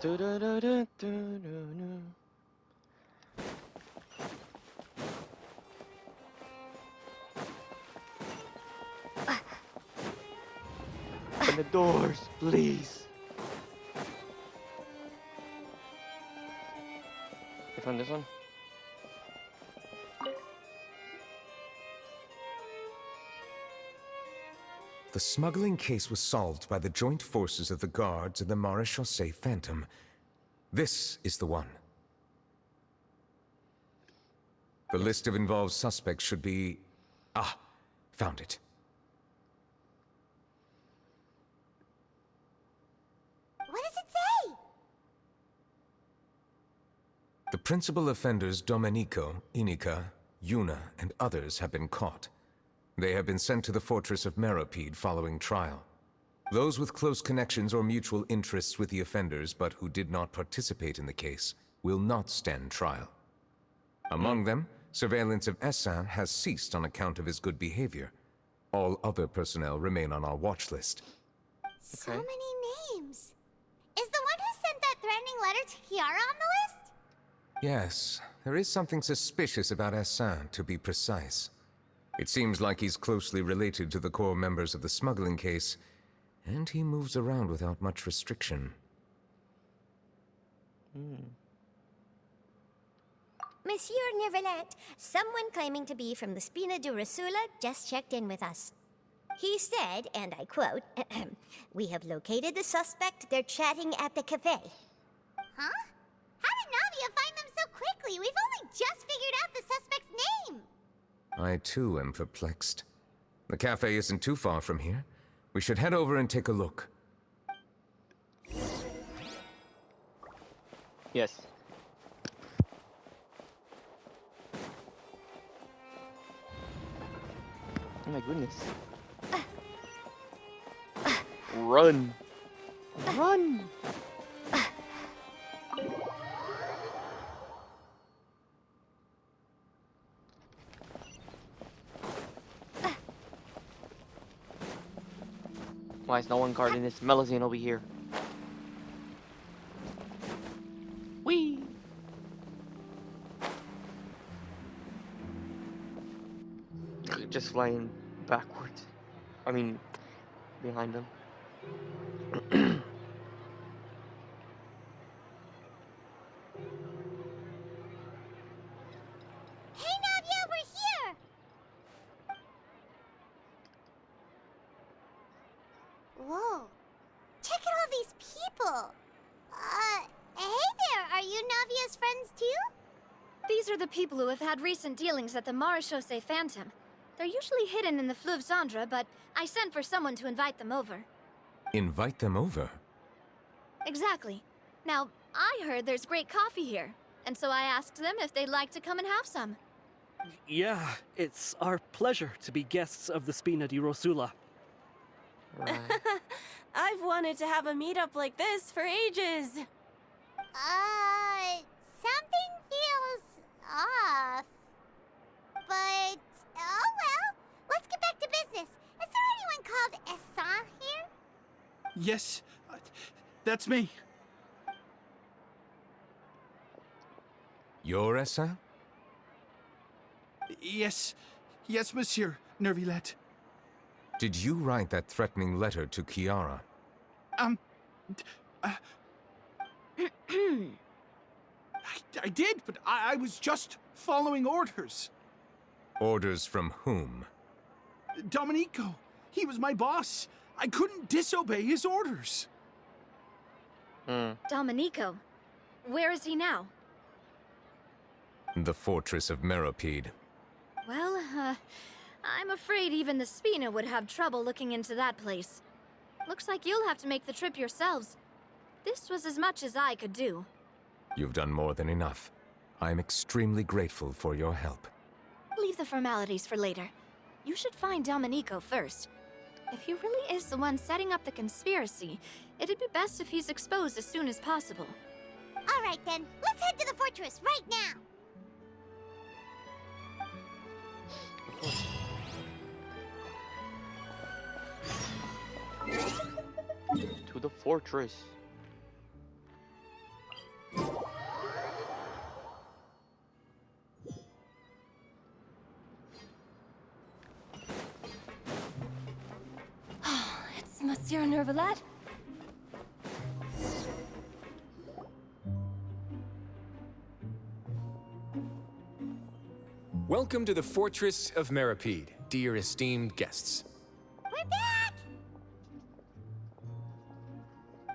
Du-du-du-du-du-du-du. Open the doors, please. You found this one? The smuggling case was solved by the joint forces of the guards and the Marechaussee Phantom. This is the one. The list of involved suspects should be... Ah, found it. What does it say? The principal offenders Domenico, Inica, Yuna, and others have been caught. They have been sent to the fortress of Meropide following trial. Those with close connections or mutual interests with the offenders but who did not participate in the case will not stand trial. Among them, surveillance of Essin has ceased on account of his good behavior. All other personnel remain on our watch list. So many names. Is the one who sent that threatening letter to Kiara on the list? Yes, there is something suspicious about Essin, to be precise. It seems like he's closely related to the core members of the smuggling case, and he moves around without much restriction. Monsieur Neverland, someone claiming to be from the Spina di Rosula just checked in with us. He said, and I quote, "We have located the suspect. They're chatting at the cafe." Huh? How did Navia find them so quickly? We've only just figured out the suspect's name. I too am perplexed. The cafe isn't too far from here. We should head over and take a look. Yes. Oh my goodness. Run! Run! Why is no one guarding this melusine over here? Whee! Just flying backwards. I mean, behind them. Hey, Navia, we're here! Whoa. Check out all these people. Hey there, are you Navia's friends too? These are the people who have had recent dealings at the Marechaussee Phantom. They're usually hidden in the Fleuve Zandra, but I sent for someone to invite them over. Invite them over? Exactly. Now, I heard there's great coffee here, and so I asked them if they'd like to come and have some. Yeah, it's our pleasure to be guests of the Spina di Rosula. Right. I've wanted to have a meetup like this for ages. Something feels off. But, oh well. Let's get back to business. Is there anyone called Essin here? Yes, that's me. You're Essin? Yes, monsieur Nervilette. Did you write that threatening letter to Kiara? I did, but I was just following orders. Orders from whom? Domenico, he was my boss. I couldn't disobey his orders. Domenico. Where is he now? The fortress of Meropide. Well, I'm afraid even the Spina would have trouble looking into that place. Looks like you'll have to make the trip yourselves. This was as much as I could do. You've done more than enough. I am extremely grateful for your help. Leave the formalities for later. You should find Domenico first. If he really is the one setting up the conspiracy, it'd be best if he's exposed as soon as possible. All right then, let's head to the fortress right now. To the fortress. Monsieur Nervalet? Welcome to the Fortress of Meropide, dear esteemed guests. We're back!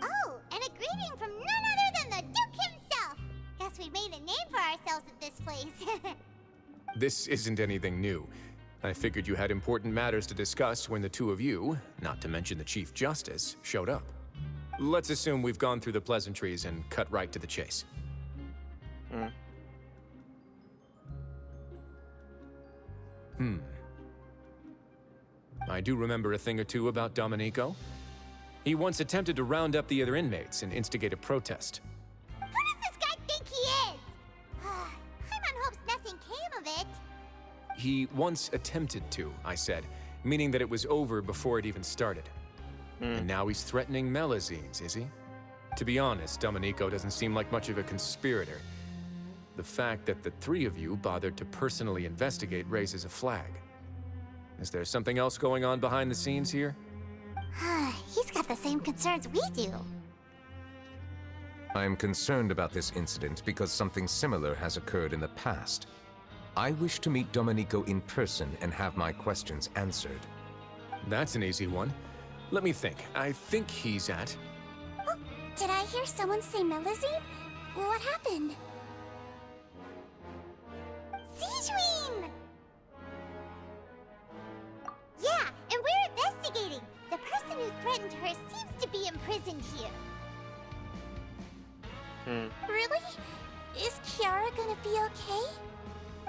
Oh, and a greeting from none other than the Duke himself! Guess we made a name for ourselves at this place. This isn't anything new. I figured you had important matters to discuss when the two of you, not to mention the Chief Justice, showed up. Let's assume we've gone through the pleasantries and cut right to the chase. I do remember a thing or two about Domenico. He once attempted to round up the other inmates and instigate a protest. Who does this guy think he is? Paimon hopes nothing came of it. He once attempted to, I said, meaning that it was over before it even started. And now he's threatening melusines, is he? To be honest, Domenico doesn't seem like much of a conspirator. The fact that the three of you bothered to personally investigate raises a flag. Is there something else going on behind the scenes here? He's got the same concerns we do. I am concerned about this incident because something similar has occurred in the past. I wish to meet Domenico in person and have my questions answered. That's an easy one. Let me think. I think he's at... Oh, did I hear someone say melusine? What happened? Siegeween! Yeah, and we're investigating. The person who threatened her seems to be imprisoned here. Really? Is Kiara gonna be okay?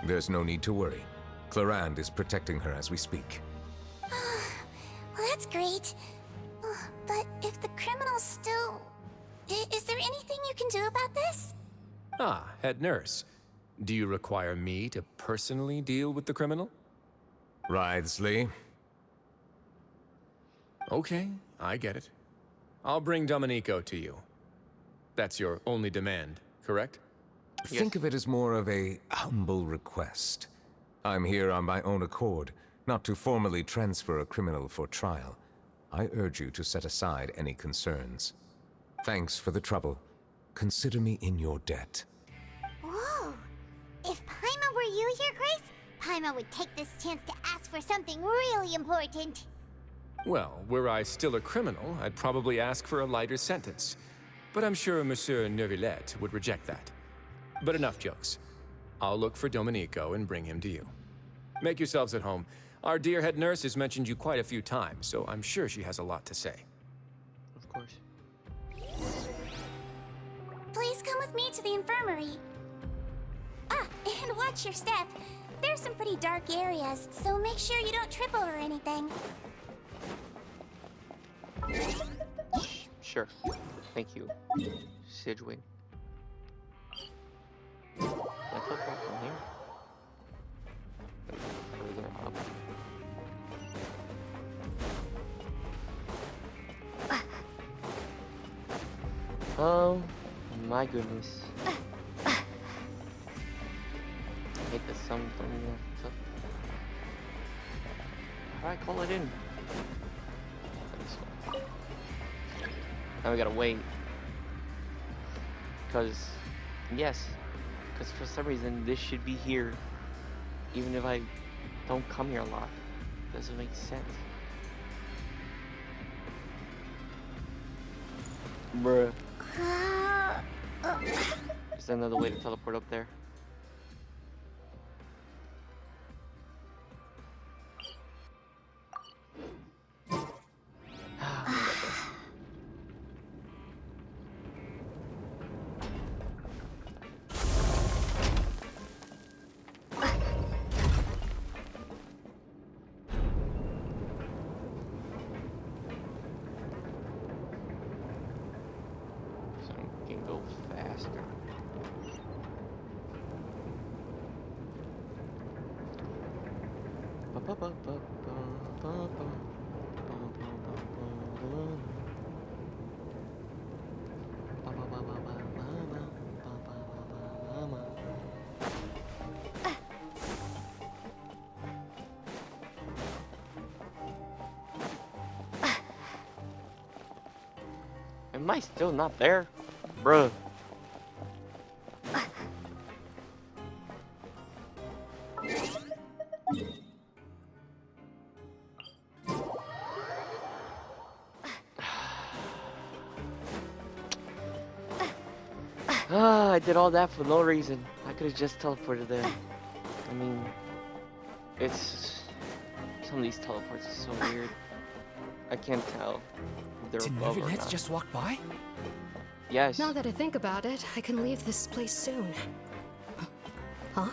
There's no need to worry. Clarande is protecting her as we speak. Well, that's great. But if the criminal's still... Is there anything you can do about this? Ah, head nurse. Do you require me to personally deal with the criminal? Wriothesley. Okay, I get it. I'll bring Domenico to you. That's your only demand, correct? Think of it as more of a humble request. I'm here on my own accord, not to formally transfer a criminal for trial. I urge you to set aside any concerns. Thanks for the trouble. Consider me in your debt. Whoa! If Paimon were you here, Grace, Paimon would take this chance to ask for something really important. Well, were I still a criminal, I'd probably ask for a lighter sentence. But I'm sure Monsieur Nervalet would reject that. But enough jokes. I'll look for Domenico and bring him to you. Make yourselves at home. Our dear head nurse has mentioned you quite a few times, so I'm sure she has a lot to say. Of course. Please come with me to the infirmary. Ah, and watch your step. There's some pretty dark areas, so make sure you don't trip over anything. Sure. Thank you, Siegeween. Can I teleport from here? Further up. Oh my goodness. I hate the something. How do I call it in? This one. Now we gotta wait. Because, yes, because for some reason this should be here. Even if I don't come here a lot. Doesn't make sense. Bruh. Is there another way to teleport up there? Go faster. Am I still not there? Bruh. Ah, I did all that for no reason. I could have just teleported there. I mean, it's... Some of these teleports are so weird. I can't tell if they're Did above or Neverlet not. just walk by? Yes. Now that I think about it, I can leave this place soon. Huh?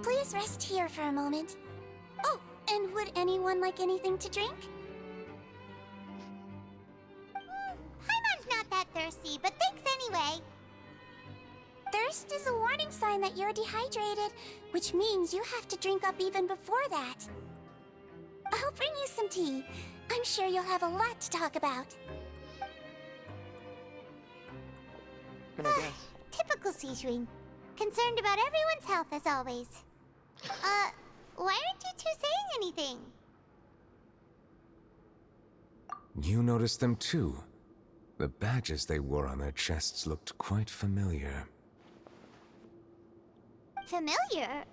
Please rest here for a moment. Oh, and would anyone like anything to drink? Paimon's not that thirsty, but thanks anyway. Thirst is a warning sign that you're dehydrated, which means you have to drink up even before that. I'll bring you some tea. I'm sure you'll have a lot to talk about. I guess. Typical Sejuin. Concerned about everyone's health as always. Why aren't you two saying anything? You noticed them too. The badges they wore on their chests looked quite familiar. Familiar?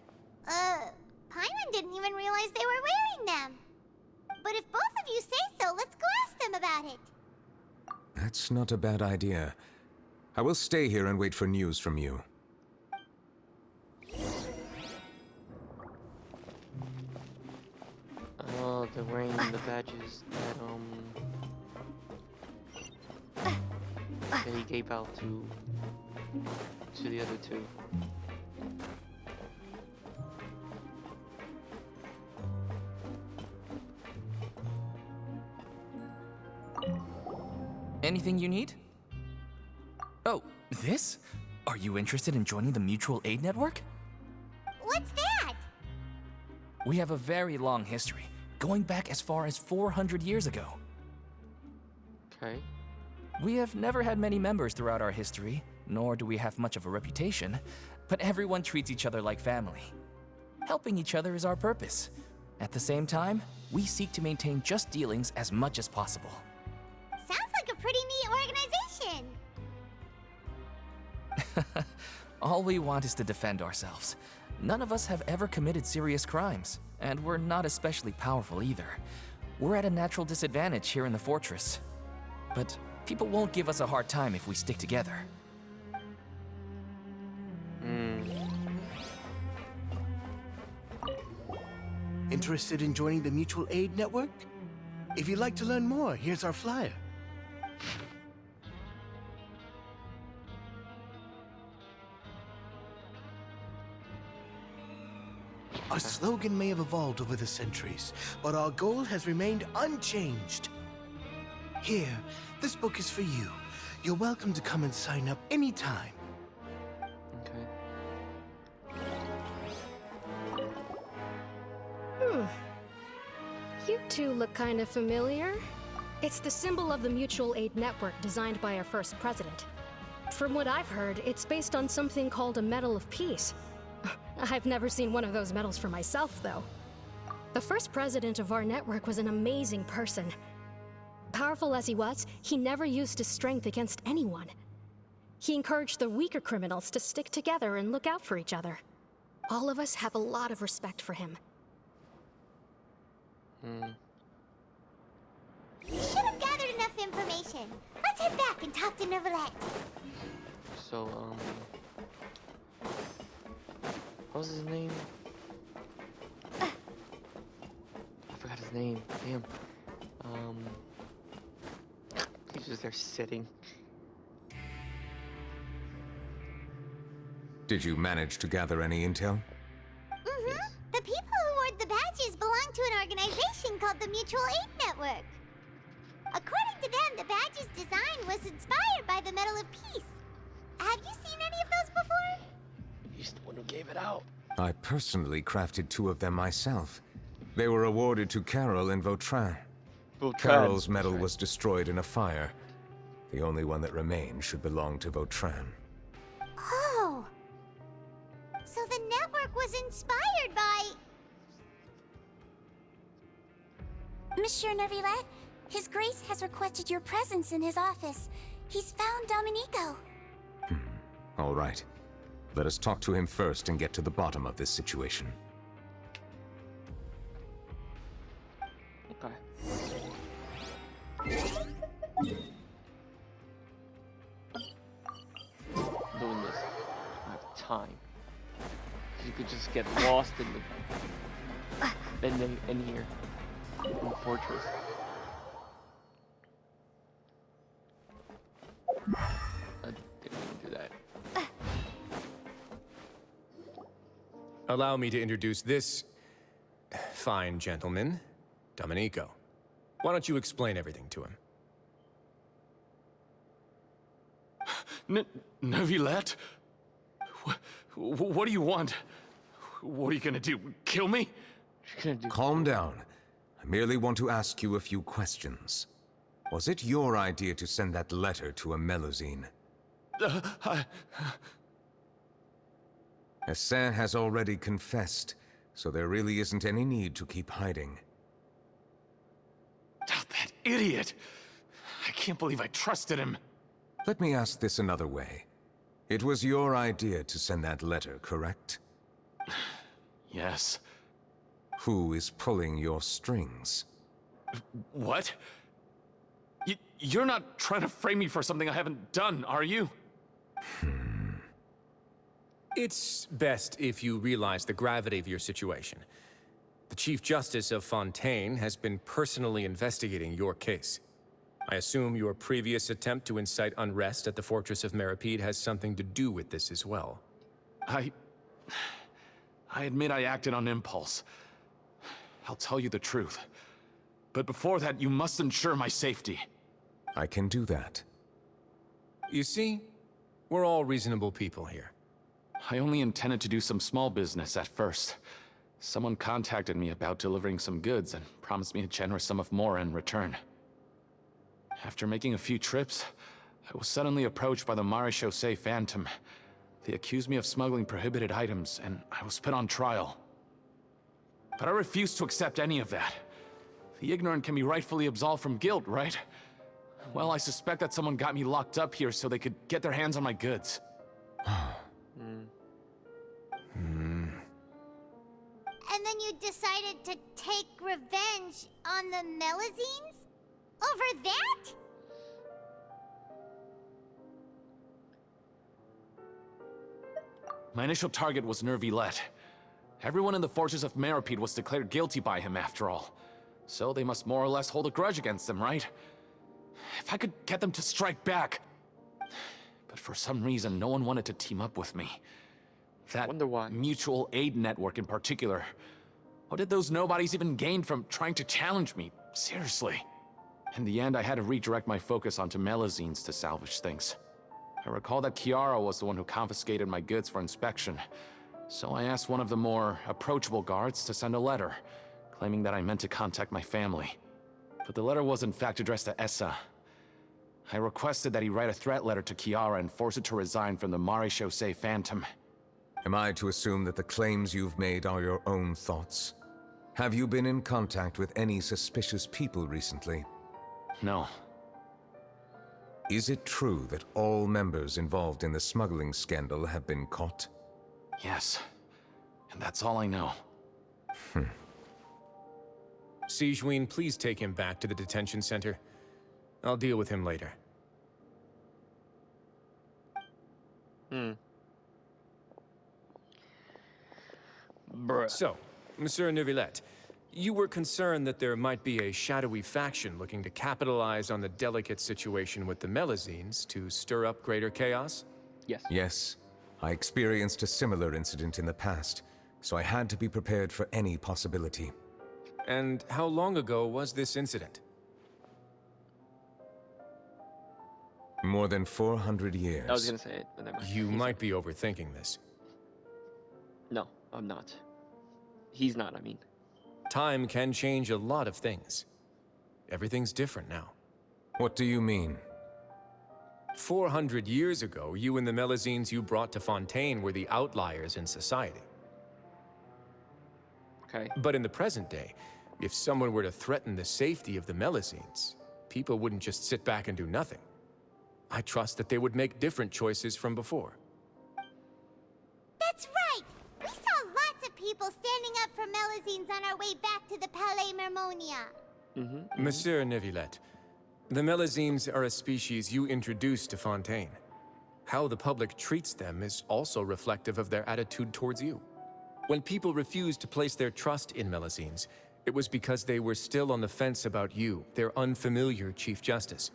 Paimon didn't even realize they were wearing them. But if both of you say so, let's go ask them about it. That's not a bad idea. I will stay here and wait for news from you. Oh, they're wearing the badges that he gave out to the other two. Anything you need? Oh, this? Are you interested in joining the Mutual Aid Network? What's that? We have a very long history, going back as far as 400 years ago. Okay. We have never had many members throughout our history, nor do we have much of a reputation, but everyone treats each other like family. Helping each other is our purpose. At the same time, we seek to maintain just dealings as much as possible. Sounds like a pretty neat organization. All we want is to defend ourselves. None of us have ever committed serious crimes, and we're not especially powerful either. We're at a natural disadvantage here in the fortress. But people won't give us a hard time if we stick together. Interested in joining the Mutual Aid Network? If you'd like to learn more, here's our flyer. Our slogan may have evolved over the centuries, but our goal has remained unchanged. Here, this book is for you. You're welcome to come and sign up anytime. Okay. You two look kind of familiar. It's the symbol of the Mutual Aid Network designed by our first president. From what I've heard, it's based on something called a Medal of Peace. I've never seen one of those medals for myself, though. The first president of our network was an amazing person. Powerful as he was, he never used his strength against anyone. He encouraged the weaker criminals to stick together and look out for each other. All of us have a lot of respect for him. We should have gathered enough information. Let's head back and talk to Neverlet. So, what was his name? I forgot his name. Damn. He's just there sitting. Did you manage to gather any intel? Yes. The people who wore the badges belong to an organization called the Mutual Aid Network. According to them, the badge's design was inspired by the Medal of Peace. Have you seen any of those before? He's the one who gave it out. I personally crafted 2 of them myself. They were awarded to Carol in Vautrin. Carol's medal was destroyed in a fire. The only one that remains should belong to Vautrin. Oh! So the network was inspired by... Monsieur Neuvillette, His Grace has requested your presence in his office. He's found Domenico. All right. Let us talk to him first and get to the bottom of this situation. Okay. Doing this. I have time. You could just get lost in the in here. In the fortress. I didn't even do that. Allow me to introduce this fine gentleman, Domenico. Why don't you explain everything to him? Neuvillette? What do you want? What are you gonna do? Kill me? Calm down. I merely want to ask you a few questions. Was it your idea to send that letter to a melusine? Hassan has already confessed, so there really isn't any need to keep hiding. That idiot! I can't believe I trusted him. Let me ask this another way. It was your idea to send that letter, correct? Yes. Who is pulling your strings? What? You're not trying to frame me for something I haven't done, are you? It's best if you realize the gravity of your situation. The Chief Justice of Fontaine has been personally investigating your case. I assume your previous attempt to incite unrest at the Fortress of Meripede has something to do with this as well. I admit I acted on impulse. I'll tell you the truth. But before that, you must ensure my safety. I can do that. You see, we're all reasonable people here. I only intended to do some small business at first. Someone contacted me about delivering some goods and promised me a generous sum of more in return. After making a few trips, I was suddenly approached by the Marechaussee Phantom. They accused me of smuggling prohibited items, and I was put on trial. But I refused to accept any of that. The ignorant can be rightfully absolved from guilt, right? Well, I suspect that someone got me locked up here so they could get their hands on my goods. And then you decided to take revenge on the melusines? Over that? My initial target was Neuvillette. Everyone in the Fortress of Meripede was declared guilty by him, after all. So they must more or less hold a grudge against him, right? If I could get them to strike back. But for some reason, no one wanted to team up with me. That mutual aid network in particular. What did those nobodies even gain from trying to challenge me? Seriously. In the end, I had to redirect my focus onto melusines to salvage things. I recall that Chiara was the one who confiscated my goods for inspection. So I asked one of the more approachable guards to send a letter, claiming that I meant to contact my family. But the letter was in fact addressed to Essa. I requested that he write a threat letter to Chiara and force her to resign from the Marechaussee Phantom. Am I to assume that the claims you've made are your own thoughts? Have you been in contact with any suspicious people recently? No. Is it true that all members involved in the smuggling scandal have been caught? Yes. And that's all I know. Sigewinne, please take him back to the detention center. I'll deal with him later. Bruh. So, Monsieur Neuvillette, you were concerned that there might be a shadowy faction looking to capitalize on the delicate situation with the melusines to stir up greater chaos? Yes. Yes. I experienced a similar incident in the past, so I had to be prepared for any possibility. And how long ago was this incident? More than 400 years. I was gonna say it, but never mind. You might be overthinking this. No, I'm not. He's not, I mean. Time can change a lot of things. Everything's different now. What do you mean? 400 years ago, you and the melusines you brought to Fontaine were the outliers in society. Okay. But in the present day, if someone were to threaten the safety of the melusines, people wouldn't just sit back and do nothing. I trust that they would make different choices from before. That's right! We saw lots of people standing up for melusines on our way back to the Palais Mermonia. Monsieur Neuvillette, the melusines are a species you introduced to Fontaine. How the public treats them is also reflective of their attitude towards you. When people refused to place their trust in melusines, it was because they were still on the fence about you, their unfamiliar Chief Justice.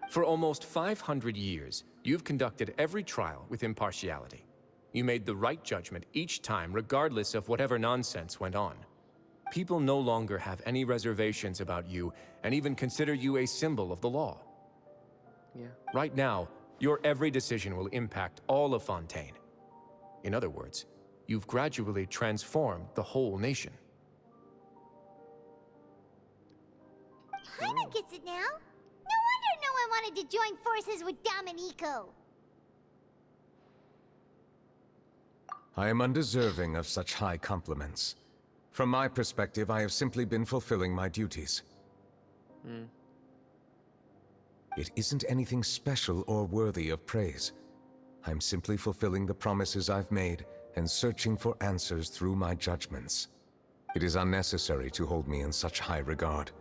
For almost 500 years, you've conducted every trial with impartiality. You made the right judgment each time, regardless of whatever nonsense went on. People no longer have any reservations about you and even consider you a symbol of the law. Yeah. Right now, your every decision will impact all of Fontaine. In other words, you've gradually transformed the whole nation. Jaime gets it now. No wonder no one wanted to join forces with Domenico. I am undeserving of such high compliments. From my perspective, I have simply been fulfilling my duties. It isn't anything special or worthy of praise. I'm simply fulfilling the promises I've made and searching for answers through my judgments. It is unnecessary to hold me in such high regard.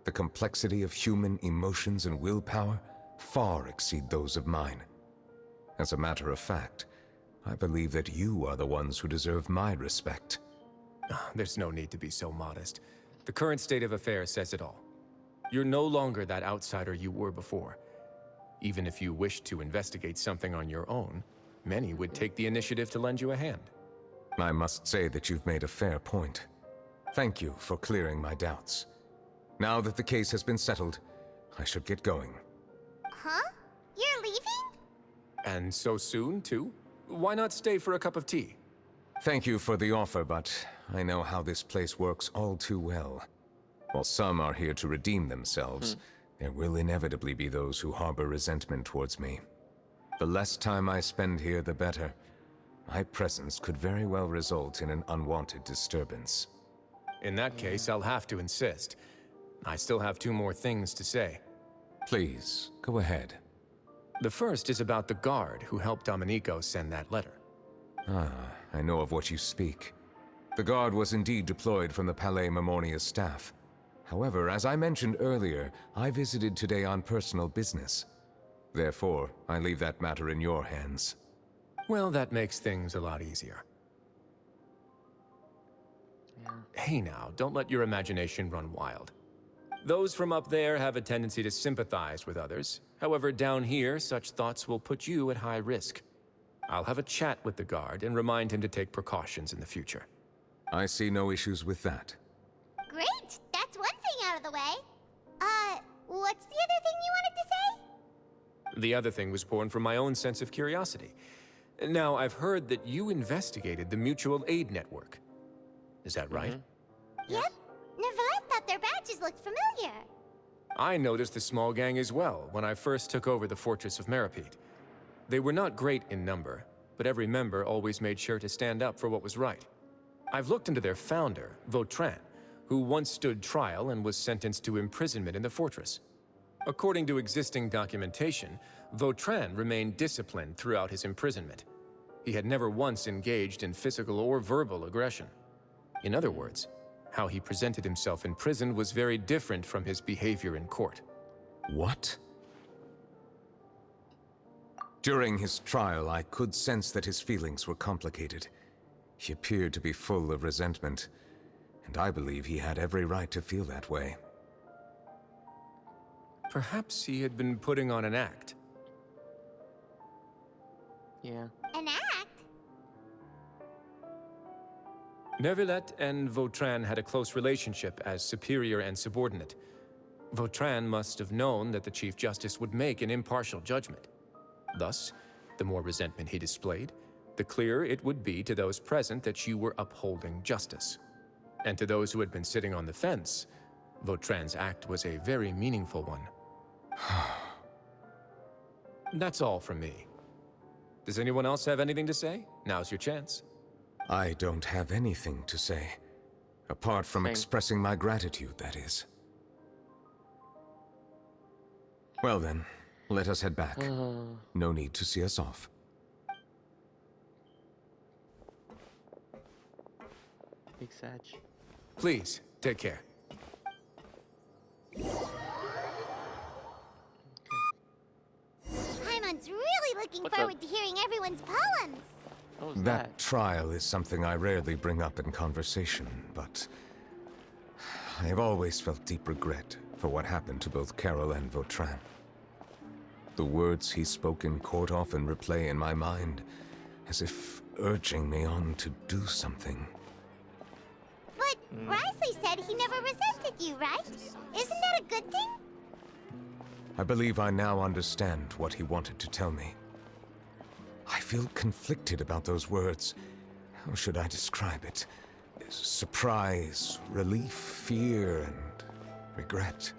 The complexity of human emotions and willpower far exceed those of mine. As a matter of fact, I believe that you are the ones who deserve my respect. There's no need to be so modest. The current state of affairs says it all. You're no longer that outsider you were before. Even if you wished to investigate something on your own, many would take the initiative to lend you a hand. I must say that you've made a fair point. Thank you for clearing my doubts. Now that the case has been settled, I should get going. Huh? You're leaving? And so soon, too? Why not stay for a cup of tea? Thank you for the offer, but I know how this place works all too well. While some are here to redeem themselves, there will inevitably be those who harbor resentment towards me. The less time I spend here, the better. My presence could very well result in an unwanted disturbance. In that case, I'll have to insist. I still have 2 more things to say. Please, go ahead. The first is about the guard who helped Domenico send that letter. I know of what you speak. The guard was indeed deployed from the Palais Mermonia's staff. However, as I mentioned earlier, I visited today on personal business. Therefore, I leave that matter in your hands. Well, that makes things a lot easier. Hey now, don't let your imagination run wild. Those from up there have a tendency to sympathize with others. However, down here, such thoughts will put you at high risk. I'll have a chat with the guard and remind him to take precautions in the future. I see no issues with that. Great! That's one thing out of the way. What's the other thing you wanted to say? The other thing was born from my own sense of curiosity. Now, I've heard that you investigated the mutual aid network. Is that right? Yep. Neuvillette thought their badges looked familiar. I noticed the small gang as well when I first took over the fortress of Meripede. They were not great in number, but every member always made sure to stand up for what was right. I've looked into their founder, Vautrin, who once stood trial and was sentenced to imprisonment in the fortress. According to existing documentation, Vautrin remained disciplined throughout his imprisonment. He had never once engaged in physical or verbal aggression. In other words, how he presented himself in prison was very different from his behavior in court. What? During his trial, I could sense that his feelings were complicated. He appeared to be full of resentment, and I believe he had every right to feel that way. Perhaps he had been putting on an act. Yeah. An act? Neuvillette and Vautrin had a close relationship as superior and subordinate. Vautrin must have known that the Chief Justice would make an impartial judgment. Thus, the more resentment he displayed, the clearer it would be to those present that you were upholding justice. And to those who had been sitting on the fence, Vautrin's act was a very meaningful one. That's all from me. Does anyone else have anything to say? Now's your chance. I don't have anything to say. Apart from Same. expressing my gratitude, that is. Well then, let us head back. No need to see us off. Big Sag. Please, take care. Paimon's really looking What's forward up? to hearing everyone's poems. What was That trial is something I rarely bring up in conversation, but I have always felt deep regret for what happened to both Carol and Vautrin. The words he spoke in court often replay in my mind, as if urging me on to do something. But Risley said he never resented you, right? Isn't that a good thing? I believe I now understand what he wanted to tell me. I feel conflicted about those words. How should I describe it? Surprise, relief, fear, and regret.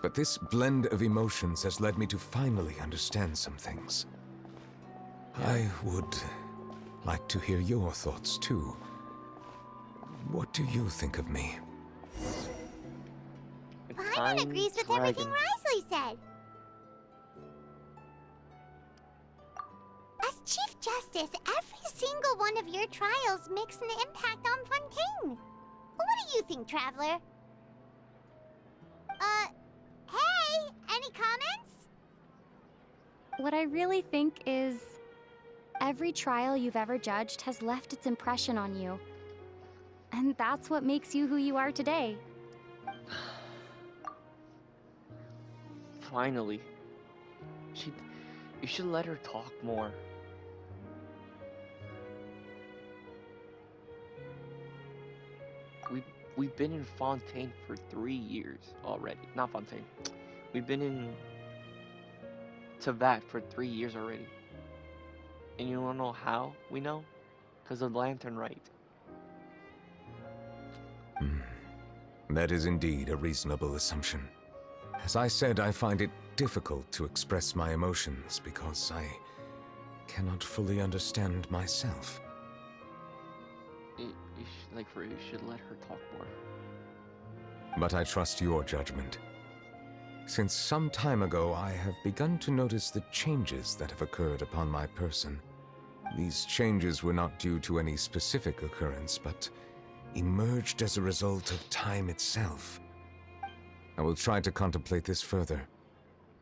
But this blend of emotions has led me to finally understand some things. I would like to hear your thoughts, too. What do you think of me? Paimon agrees with everything Risley said. As Chief Justice, every single one of your trials makes an impact on Fontaine. What do you think, Traveler? Hey, any comments? What I really think is, every trial you've ever judged has left its impression on you. And that's what makes you who you are today. Finally. You should let her talk more. We've been in Fontaine for 3 years already. Not Fontaine. We've been in Teyvat for 3 years already. And you wanna know how we know? Because of the Lantern Rite. That is indeed a reasonable assumption. As I said, I find it difficult to express my emotions because I cannot fully understand myself. You should let her talk more. But I trust your judgment. Since some time ago, I have begun to notice the changes that have occurred upon my person. These changes were not due to any specific occurrence, but emerged as a result of time itself. I will try to contemplate this further.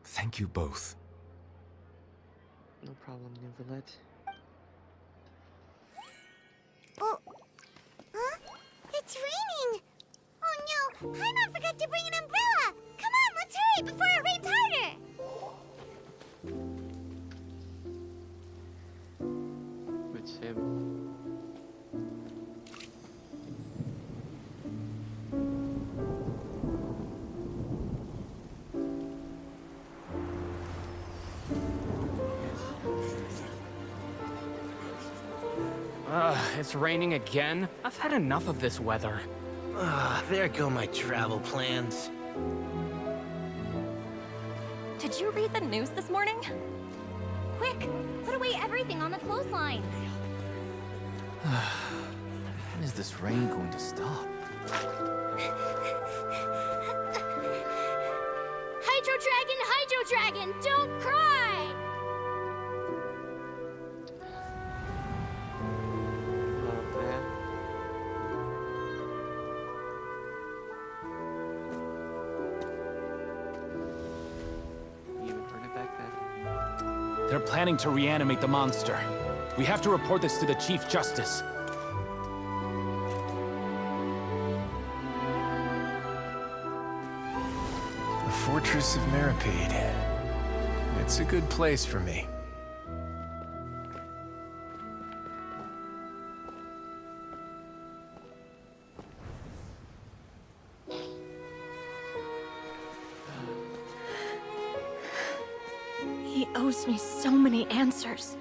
Thank you both. No problem, Neuvillette. Oh, huh? It's raining! Oh no, Paimon forgot to bring an umbrella! Come on, let's hurry before it rains harder! It's him. It's raining again? I've had enough of this weather. There go my travel plans. Did you read the news this morning? Quick, put away everything on the clothesline. When is this rain going to stop? Hydro Dragon, don't cry! Oh, man. You even heard it back then? They're planning to reanimate the monster. We have to report this to the Chief Justice. The Fortress of Meropide. It's a good place for me. He owes me so many answers.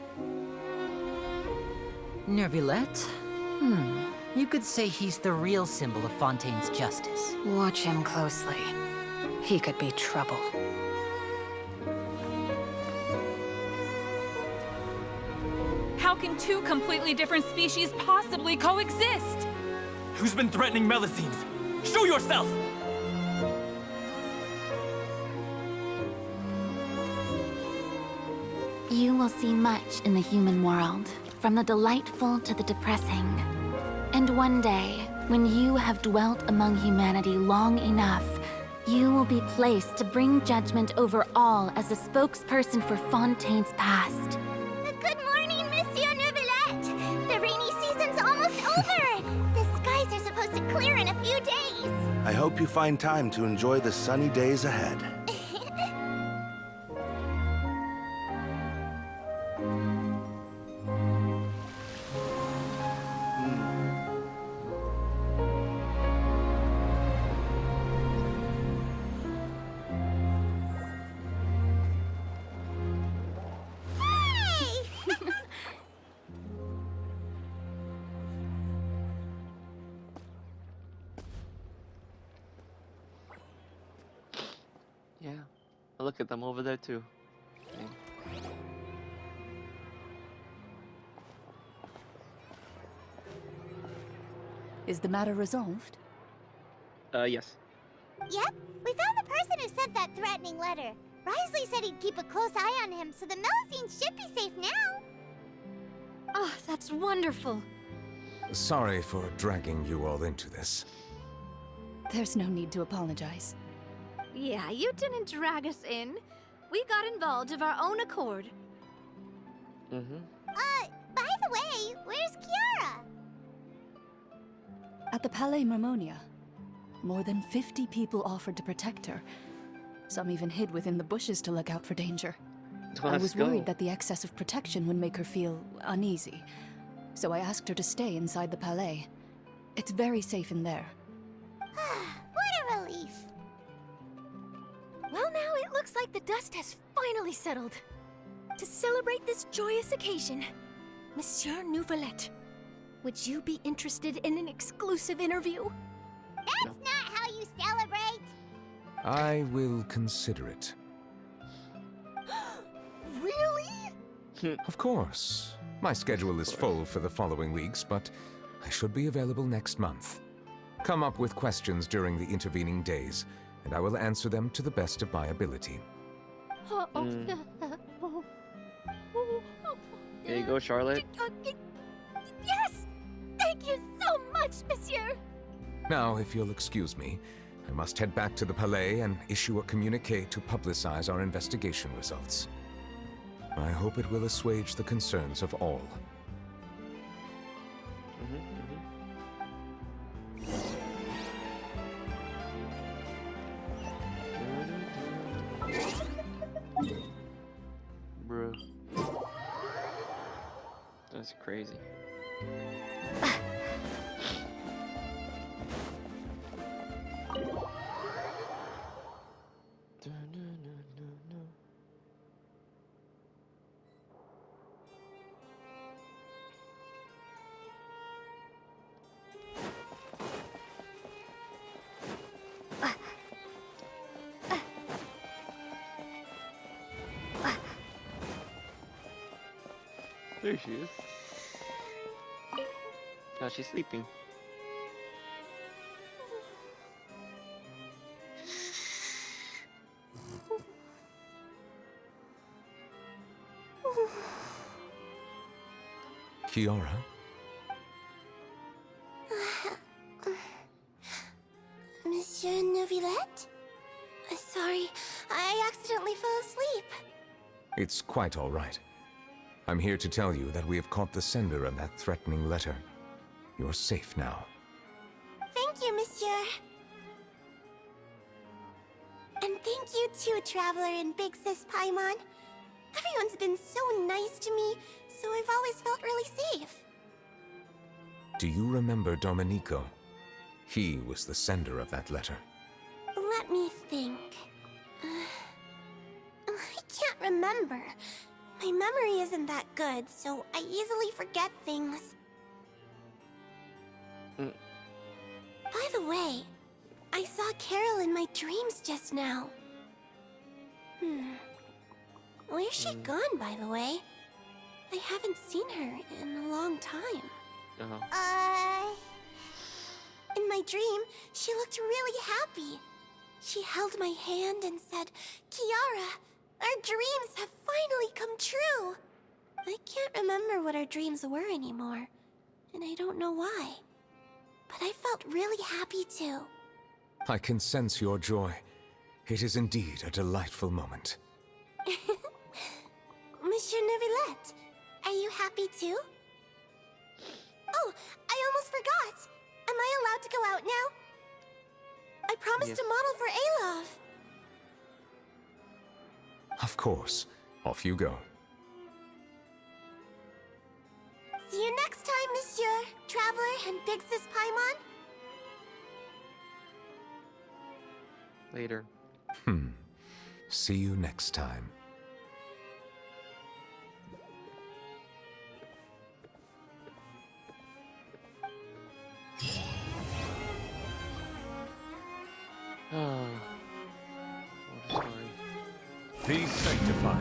Neuvillette? You could say he's the real symbol of Fontaine's justice. Watch him closely. He could be trouble. How can two completely different species possibly coexist? Who's been threatening melusines? Show yourself! You will see much in the human world, from the delightful to the depressing. And one day, when you have dwelt among humanity long enough, you will be placed to bring judgment over all as a spokesperson for Fontaine's past. Good morning, Monsieur Neuvillette! The rainy season's almost over! The skies are supposed to clear in a few days! I hope you find time to enjoy the sunny days ahead. Yeah, look at them over there too. Is the matter resolved? Yes. Yep, we found the person who sent that threatening letter. Risley said he'd keep a close eye on him, so the melusine should be safe now. Oh, that's wonderful. Sorry for dragging you all into this. There's no need to apologize. Yeah, you didn't drag us in. We got involved of our own accord. By the way, where's Kiara? At the Palais Mermonia, more than 50 people offered to protect her. Some even hid within the bushes to look out for danger. I was worried that the excess of protection would make her feel uneasy. So I asked her to stay inside the Palais. It's very safe in there. What a relief. Well, now it looks like the dust has finally settled. To celebrate this joyous occasion, Monsieur Neuvillette, would you be interested in an exclusive interview? That's not how you celebrate! I will consider it. Really? Of course. My schedule is full for the following weeks, but I should be available next month. Come up with questions during the intervening days, and I will answer them to the best of my ability. There you go, Charlotte. Yes! Thank you so much, Monsieur! Now, if you'll excuse me, I must head back to the Palais and issue a communique to publicize our investigation results. I hope it will assuage the concerns of all. Bruh. That's crazy. There she is. Now she's sleeping. Kiara? Monsieur Neuvillette? Sorry, I accidentally fell asleep. It's quite all right. I'm here to tell you that we have caught the sender of that threatening letter. You're safe now. Thank you, Monsieur. And thank you too, Traveler and Big Sis Paimon. Everyone's been so nice to me, so I've always felt really safe. Do you remember Domenico? He was the sender of that letter. Let me think. I can't remember. My memory isn't that good, so I easily forget things. By the way, I saw Carol in my dreams just now. Where's she gone, by the way? I haven't seen her in a long time. In my dream, she looked really happy. She held my hand and said, "Kiara, our dreams have finally come true." I can't remember what our dreams were anymore, and I don't know why. But I felt really happy too. I can sense your joy. It is indeed a delightful moment. Monsieur Neuvillette, are you happy too? Oh, I almost forgot. Am I allowed to go out now? I promised to model for Alov. Of course. Off you go. See you next time, Monsieur, Traveler, and Big Sis Paimon. Later. See you next time. Oh, what a story. Be sanctified.